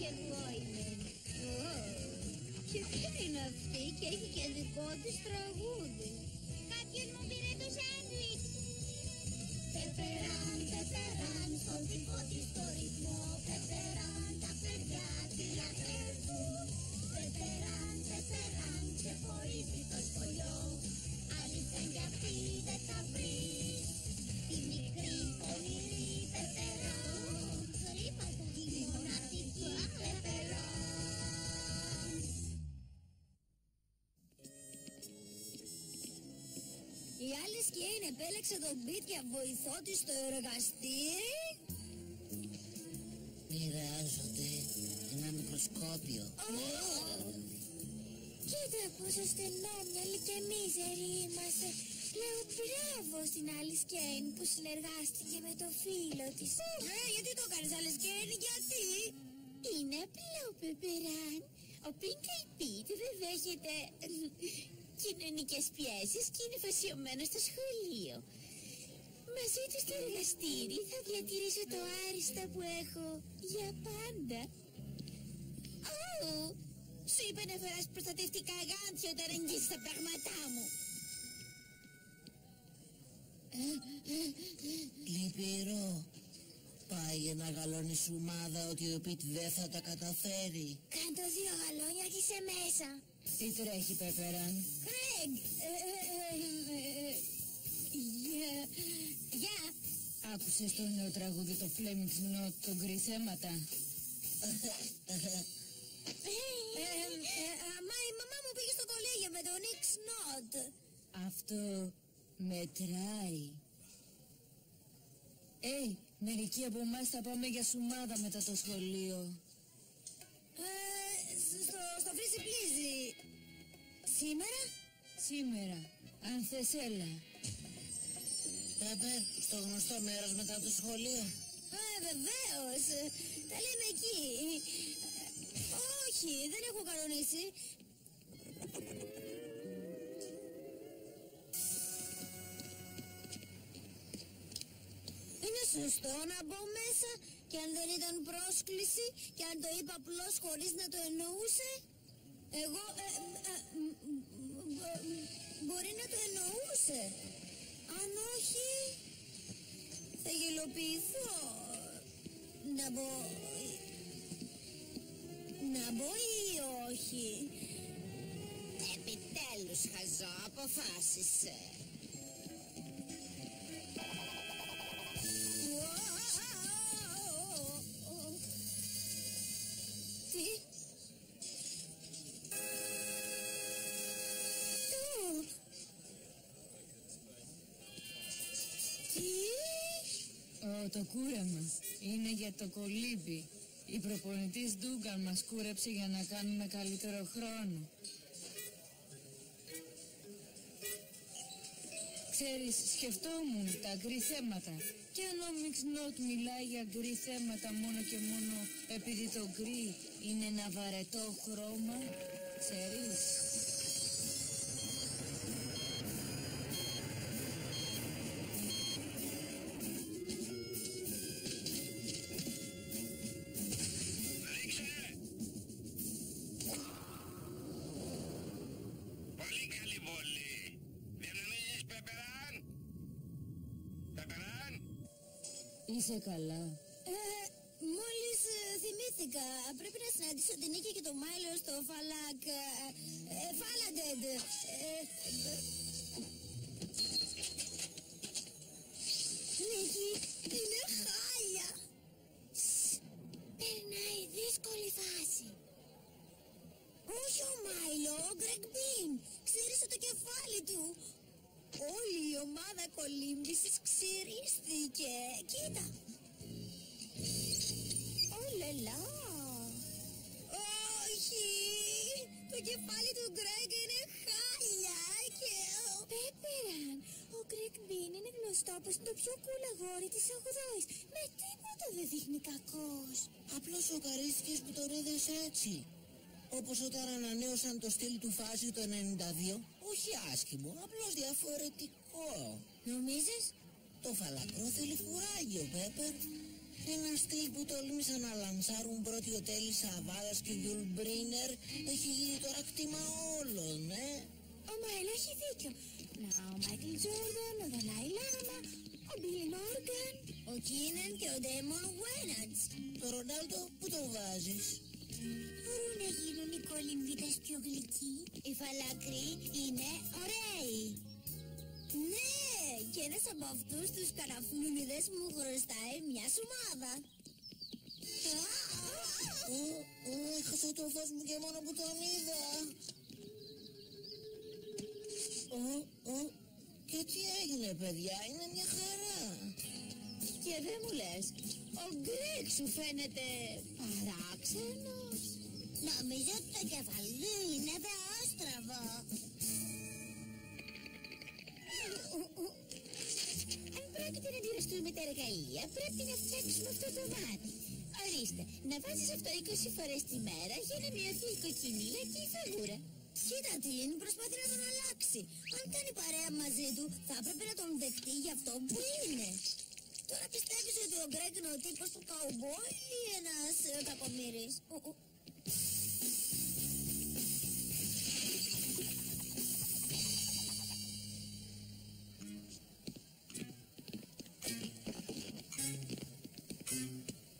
και εγώ είμαι. Και ποια είναι αυτή και έχει και δικό της τραγούδι. Κάποιος μου πήρε το σάντουιτς. Πεπεράν, πεπεράν, στον δικό της το ρυθμό. Πεπεράν, τα παιδιά τη λατρεύουν. Πεπεράν, πεπεράν, ξεχωρίζει το σχολείο. Αλήθεια κι αυτή δεν θα βρεις. Τη μικρή πονηρή πεπεράν. Τη μοναδική πεπεράν. Η άλλη Κέιν επέλεξε τον Πιτ για βοηθό της στο εργαστήρι. Μοιράζονται ένα μικροσκόπιο. Κοίτα πόσο στενόμυαλοι και μίζεροι είμαστε. Λέω μπράβο στην Alice Κέιν που συνεργάστηκε με το φίλο της. Γιατί το κάνεις Alice Κέιν, γιατί? Είναι απλό, Πεπεράν. Ο Twinkle Pit δεν δέχεται κοινωνικές πιέσεις και είναι φασιωμένο στο σχολείο. Μαζί του στο εργαστήρι θα διατηρήσω το άριστα που έχω για πάντα. Σου είπα να φοράς προστατευτικά γάντια όταν εγγύσεις τα πράγματά μου. Λυπηρό. Πάει για να γαλώνεις ομάδα ότι ο Πιτ δεν θα τα καταφέρει. Κάντο 2 γαλόνια και είσαι μέσα. Τι τρέχει, Πεπεράν? Κρέγκ. Γεια. Άκουσες το νέο τραγούδι, το Fleming's Not, το γκριθέματα? Μα η μαμά μου πήγε στο κολέγιο με το Nick Snod. Αυτό μετράει. Μερικοί από εμάς θα πάμε για σουμάδα μετά το σχολείο. Στο Φρύζι Πλίζι. Σήμερα? Σήμερα, αν θες έλα. Πέπερ, στο γνωστό μέρος μετά το σχολείο. Βεβαίως. Τα λέμε εκεί. Όχι, δεν έχω κανονίσει. Είναι σωστό να μπω μέσα και αν δεν ήταν πρόσκληση και αν το είπα απλώς χωρίς να το εννοούσε. Εγώ μπορεί να το εννοούσε. Αν όχι θα γελοποιηθώ. Να μπω ή όχι? Επιτέλους χαζό, αποφάσισε. Τι? Το κούρεμα είναι για το κολύμπι. Η προπονητής Ντούγκαν μας κούρεψε για να κάνουμε καλύτερο χρόνο. Ξέρεις, σκεφτόμουν τα γκρι θέματα. Και αν ο Μιξνότ μιλάει για γκρι θέματα μόνο και μόνο επειδή το γκρι είναι ένα βαρετό χρώμα, ξέρεις. Είσαι καλά? Μόλις θυμήθηκα. Πρέπει να συναντήσω την Νίκη και το Μάιλο στο Φαλάκ. Φάλαντεντ. Νίκη, είναι χάλια. Περνάει δύσκολη φάση. Όχι ο Μάιλο, ο Γκρέγκ Μπιν. Ξύρισε το κεφάλι του. Όλη η ομάδα κολύμπησης ξυρίστηκε. Κοίτα. Ολελά. Όχι. Το κεφάλι του Γκρέγκ είναι χάλια. Και Πέπεραν. Ο Γκρέγκ Μπιν είναι γνωστό πως είναι το πιο cool αγόρι της 8ης. Με τίποτα δεν δείχνει κακός. Απλώς σοκαρίστηκες που τον είδες έτσι. Όπως όταν ανανέωσαν το στυλ του φάση το 92. Όχι άσχημο, απλώς διαφορετικό. Νομίζεις? Το φαλακρό θέλει φουράγιο, Πέπερ. Ένα στυλ που τόλμησαν να λανσάρουν πρώτοι ο Τέλης Σαββάδας και Γιουλ Μπρίνερ έχει γίνει τώρα κτήμα όλων, Ο Μάιλ έχει δίκιο. Να, ο Μάικλ Τζόρνταν, ο Δαλάι Λάμα, ο Μπίλι Μόργαν, ο Κίνεν και ο Ντέιμον Γουέναντς. Το Ρονάλντο που το βάζεις? Μπορούν να γίνουν οι κολυμβίτες πιο γλυκοί. Οι φαλακροί είναι ωραίοι. Ναι, και ένας από αυτούς τους καραφλούνιδες μου χρωστάει μια σουμάδα. Έχασα το φως μου και μόνο που τον είδα. Και τι έγινε, παιδιά? Είναι μια χαρά. Και δεν μου λες, ο Γκρέγκ σου φαίνεται παράξενος. Νομίζω ότι το κεφαλί είναι δεόστραβο. Αν πρόκειται να μοιραστούμε τα εργαλεία, πρέπει να φτιάξουμε αυτό το μάτι. Ορίστε, να βάζεις αυτό 20 φορές τη μέρα για να μειωθεί η κοκκινίλα και η φαγούρα. Κοίτα την, προσπαθεί να τον αλλάξει. Αν κάνει παρέα μαζί του, θα έπρεπε να τον δεχτεί για αυτό που είναι. Τώρα πιστεύεις ότι ο Γκρέγκ είναι ο τύπος του καουμπόι ή ένας κακομοίρης?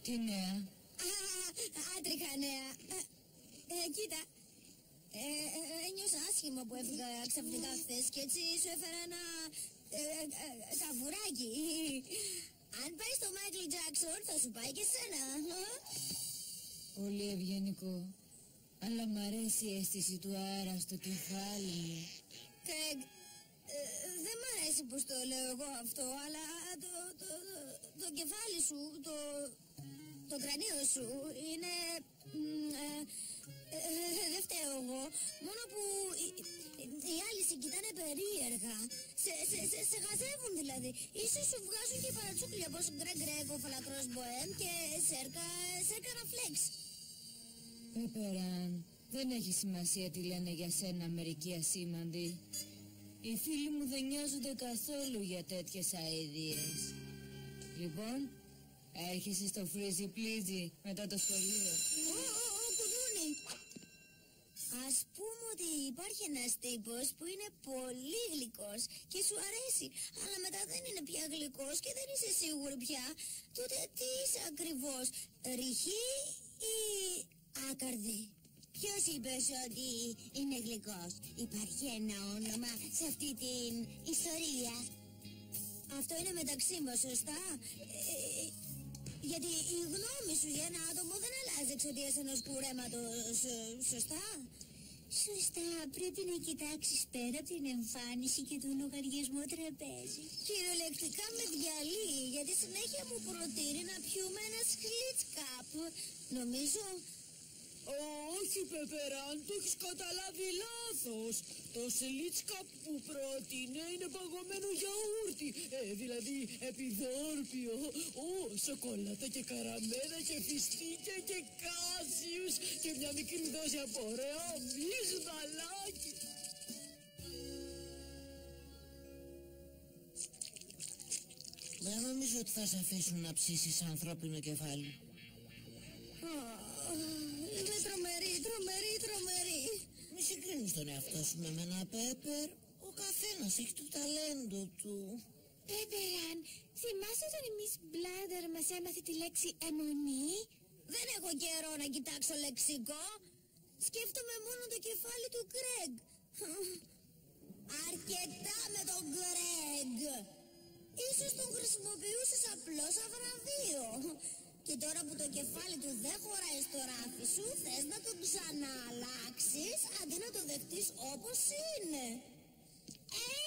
Τι νέα? Άτριχα νέα. Κοίτα, ένιωσα άσχημα που έφυγα ξαφνικά χθες και έτσι σου έφερα ένα καβουράκι. Αν πάει στο Μάικλ Τζάκσον θα σου πάει και σένα. Πολύ ευγενικό. Αλλά μ' αρέσει η αίσθηση του αέρα στο κεφάλι μου. Κρέγκ, δεν μ' αρέσει πως το λέω εγώ αυτό, αλλά το κεφάλι σου, το κρανίο σου είναι... δεν φταίω εγώ, μόνο που οι άλλοι σε κοιτάνε περίεργα. Σε χαζεύουν δηλαδή. Ίσως σου βγάζουν και παρατσούκλια όπως Γκρέγκ Γκρέγκ, ο φαλακρός μποέμ και Σέρκα Ραφλέξ. Πέπεραν, δεν έχει σημασία τι λένε για σένα μερικοί ασήμαντοι. Οι φίλοι μου δεν νοιάζονται καθόλου για τέτοιες αηδίες. Λοιπόν, έρχεσαι στο φρίζι πλίζι μετά το σχολείο. Κουδούνι. Ας πούμε ότι υπάρχει ένας τύπος που είναι πολύ γλυκός και σου αρέσει, αλλά μετά δεν είναι πια γλυκός και δεν είσαι σίγουρη πια. Τότε τι είσαι ακριβώς, ρηχή ή άκαρδη? Ποιος είπες ότι είναι γλυκός? Υπάρχει ένα όνομα σε αυτή την ιστορία? Αυτό είναι μεταξύ μας, σωστά? Γιατί η γνώμη σου για ένα άτομο δεν αλλάζει εξαιτίας ενός κουρέματος, σωστά? Σωστά, πρέπει να κοιτάξεις πέρα από την εμφάνιση και τον λογαριασμό τραπέζι. Κυριολεκτικά με διαλύει, γιατί συνέχεια μου προτείνει να πιούμε ένα σκλίτσκαπ. Νομίζω... Όχι, Πεπεράν, το έχεις καταλάβει λάθος. Το σλίτσκαπ που πρότεινε είναι παγωμένο γιαούρτι, δηλαδή επιδόρπιο. Σοκολάτα και καραμέλα και φιστίκια και κάσιους και μια μικρή δόση από ωραίο μυγδαλάκι. Δεν νομίζω ότι θα σε αφήσουν να ψήσεις ανθρώπινο κεφάλι. Είμαι τρομερή. Μη συγκρίνεις τον εαυτό σου με μένα, Πέπερ. Ο καθένας έχει το ταλέντο του. Πέπεραν, θυμάσαι όταν η Miss Bladder μας έμαθε τη λέξη αιμονή? Δεν έχω καιρό να κοιτάξω λεξικό. Σκέφτομαι μόνο το κεφάλι του Γκρέγκ. Αρκετά με τον Γκρέγκ. Ίσως τον χρησιμοποιούσες απλώς σαν βραβείο. Και τώρα που το κεφάλι του δεν χωράει στο ράφι σου, θες να τον ξανααλλάξεις αντί να το δεχτείς όπως είναι.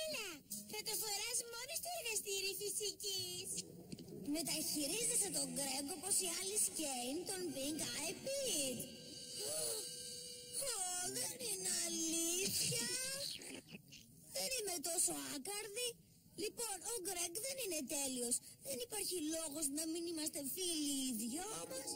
Έλα, θα το φοράς μόνο στο εργαστήρι φυσικής. Μεταχειρίζεσαι τον Γκρέγκ όπως οι άλλοι Σκέιν, τον Pink Eye Pete. Δεν είναι αλήθεια. Δεν είμαι τόσο άκαρδη. Λοιπόν, ο Γκρέγκ δεν είναι τέλειος. Δεν υπάρχει λόγος να μην είμαστε φίλοι οι δυο μας.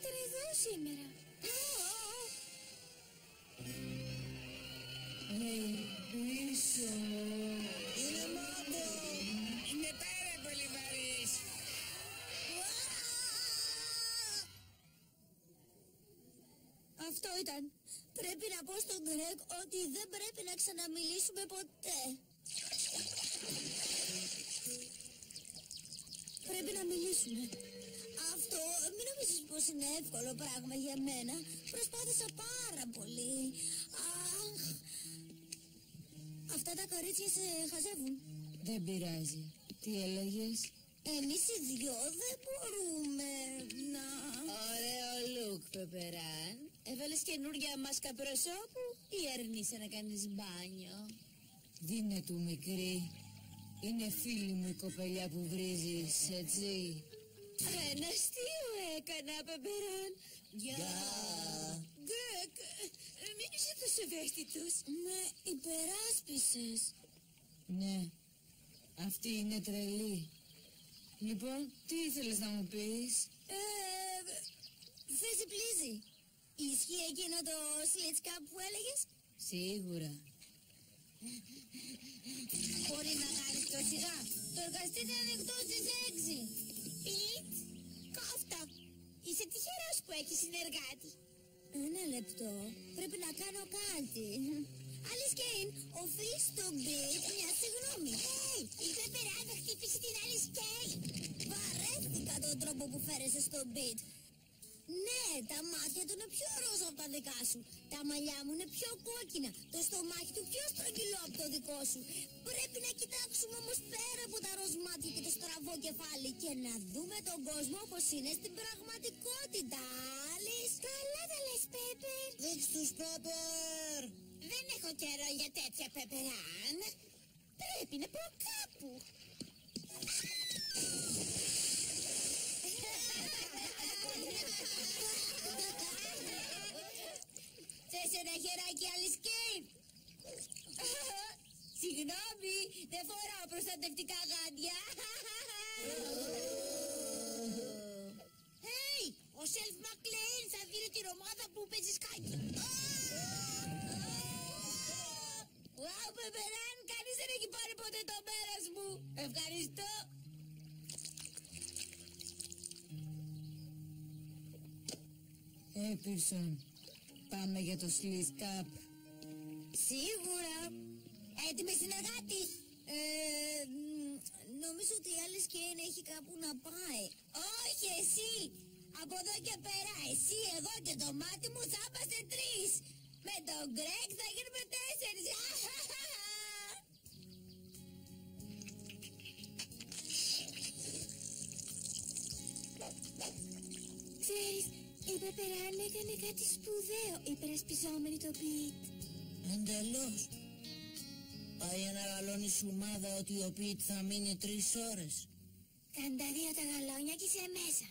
ήταν εδώ σήμερα. Πίσω. Είναι μάγκο. Είναι πάρα πολύ βαρύς. Αυτό ήταν. Πρέπει να πω στον Γκρέγκ ότι δεν πρέπει να ξαναμιλήσουμε ποτέ. Πρέπει να μιλήσουμε. Αυτό μην νομίζεις πως είναι εύκολο πράγμα για μένα. Προσπάθησα πάρα πολύ. Αχ. Αυτά τα κορίτσια σε χαζεύουν. Δεν πειράζει. Τι έλεγες? Εμείς οι δυο δεν μπορούμε να... Ωραίο look, Πεπεράν. Έβαλες καινούρια μάσκα προσώπου ή αρνείσαι να κάνεις μπάνιο? Δίνε του, μικρή. Είναι φίλη μου η κοπελιά που βρίζεις, έτσι. Ένα αστείο έκανα, Πεπεράν. Γεια. Γκρέγκ, μην είσαι τόσο ευαίσθητος. Με υπεράσπισες. Ναι, αυτή είναι τρελή. Λοιπόν, τι ήθελες να μου πεις? Θέση πλύζει. Ισχύει εκείνο το σλιτσκάπ που έλεγες? Σίγουρα. Μπορεί να κάνεις πιο σιγά. Το εργαστήρι είναι ανοιχτό στις 6. Πιτ, κόφτα. Είσαι τυχερός που έχεις συνεργάτη. Ένα λεπτό. Πρέπει να κάνω κάτι. Alice Kane, οφείλεις στον Πιτ μια συγγνώμη. Η Πεπεράδα χτύπησε την Alice Kane. Βαρέθηκα τον τρόπο που φέρεσαι στον Πιτ. Ναι, τα μάτια του είναι πιο ρόζα από τα δικά σου. Τα μαλλιά μου είναι πιο κόκκινα. Το στομάχι του πιο στρογγυλό από το δικό σου. Πρέπει να κοιτάξουμε όμως πέρα από τα ροζ μάτια και το στραβό κεφάλι και να δούμε τον κόσμο όπως είναι στην πραγματικότητα. Alice. Καλά τα λες, Πέπερ. Δείξ' τους, Πέπερ. Δεν έχω καιρό για τέτοια, Πεπεράν. Πρέπει να πω κάπου. Θες ένα χεράκι, Alice Kane? Συγγνώμη, δεν φοράω προστατευτικά γάντια. Hey, ο Σελφ Μακλέιν θα δίνει την ομάδα που παίζει σκάκι. Wow, Πεπεράν, κανείς δεν έχει πάρει ποτέ το μέρος μου. Ευχαριστώ. Πίρσον, πάμε για το Slice Cup. Σίγουρα. Έτοιμη συνεργάτη. Νομίζω ότι η Alice Kane έχει κάπου να πάει. Όχι εσύ. Από εδώ και πέρα εσύ, εγώ και το μάτι μου θα είμαστε 3. Με τον Γκρέγκ θα γίνουμε 4. Ξέρεις, η Πεπεράν έκανε κάτι σπουδαίο υπερασπιζόμενη το Πιτ. Εντελώς. Πάει να γαλώνει η ομάδα ότι ο Πιτ θα μείνει 3 ώρες. Κάνε τα 2 τα γαλόνια και είσαι μέσα.